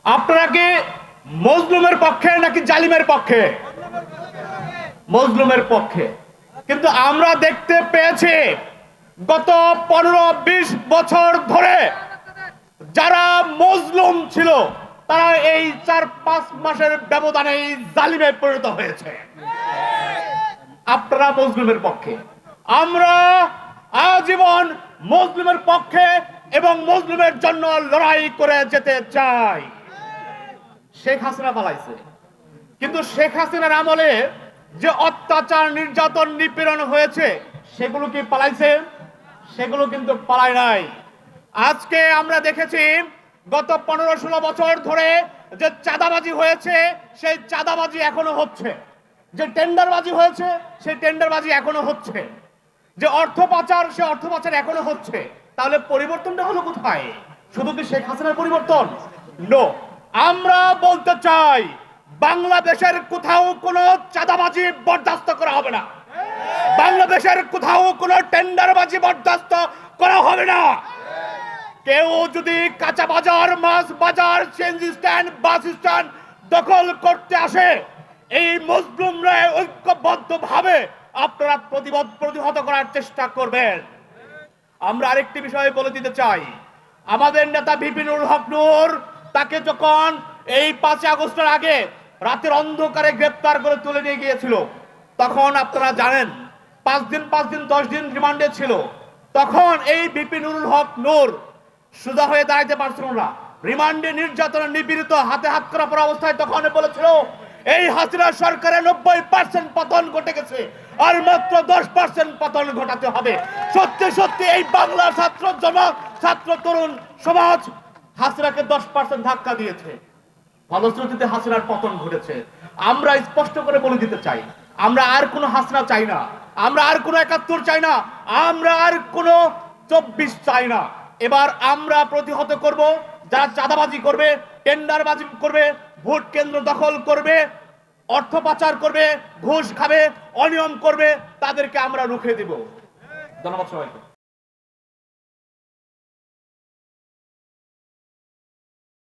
আপনারা কি মজলুমের পক্ষে নাকি জালিমের পক্ষে? মজলুমের পক্ষে। কিন্তু আমরা দেখতে পেয়েছি গত 15-20 বছর ধরে যারা মজলুম ছিল তারা এই 4-5 মাসের ব্যবধানে এই জালিমে পরিণত হয়েছে। আপনারা মজলুমের পক্ষে, আমরা আজীবন মজলুমের পক্ষে এবং মজলুমের জন্য লড়াই করে যেতে চাই। শেখ হাসিনা পালাইছে, কিন্তু শেখ হাসিনার আমলে যে অত্যাচার, নির্যাতন, নিপীড়ন হয়েছে সেগুলো কি পালাইছে? সেগুলো কিন্তু পালায় নাই। আজকে আমরা দেখেছি গত 15-16 বছর ধরে যে চাঁদাবাজি হয়েছে সেই চাঁদাবাজি এখনো হচ্ছে, যে টেন্ডারবাজি হয়েছে সেই টেন্ডারবাজি এখনো হচ্ছে, যে অর্থ পাচার সে অর্থ পাচার এখনো হচ্ছে। তাহলে পরিবর্তনটা হলো কোথায়? শুধু কি শেখ হাসিনার পরিবর্তন? নো। আমরা বলতে চাই বাংলাদেশের কোথাও কোনো চাঁদাবাজি বরদাস্ত করা হবে না, বাংলাদেশের কোথাও কোনো টেন্ডারবাজি বরদাস্ত করা হবে না। কেউ যদি কাঁচা বাজার, মাছ বাজার, সিএনজি স্ট্যান্ড, বাস স্ট্যান্ড দখল করতে আসে, এই মজলুমরা ঐক্যবদ্ধভাবে আপনারা প্রতিহত করার চেষ্টা করবেন। আমরা আরেকটি বিষয় বলে দিতে চাই, আমাদের নেতা বিপিনুল হক নূর, তাকে যখন এই 5 আগস্টের আগে রাতের অন্ধকারে গ্রেপ্তার করে তুলে নিয়ে গিয়েছিল, তখন আপনারা জানেন 5 দিন 10 দিন রিমান্ডে ছিল। তখন এই বিপিনুল হক নূর সোজা হয়ে দাঁড়াইতে পারছিল না, রিমান্ডে নির্যাতন, নিপীড়িত, হাতে হাত করা পড়া অবস্থায় তখন বলেছিল এই হাসিনা সরকারের 90% পতন ঘটে গেছে, আর মাত্র 10% পতন ঘটাতে হবে। সত্যি সত্যি এই বাংলার ছাত্র জনক, ছাত্র তরুণ সমাজ হাসিনাকে 10% ধাক্কা দিয়েছে, ফলশ্রুতিতে হাসিনার পতন ঘটেছে। আমরা স্পষ্ট করে বলে দিতে চাই, আমরা আর কোনো হাসিনা চাই না, আমরা আর কোনো 71 চাই না, আমরা আর কোনো 24 চাই না। এবার আমরা প্রতিহত করব যারা চাঁদাবাজি করবে, টেন্ডারবাজি করবে, ভোট কেন্দ্র দখল করবে, অর্থ পাচার করবে, ঘুষ খাবে, অনিয়ম করবে, তাদেরকে আমরা রুখে দেব। ধন্যবাদ সবাইকে।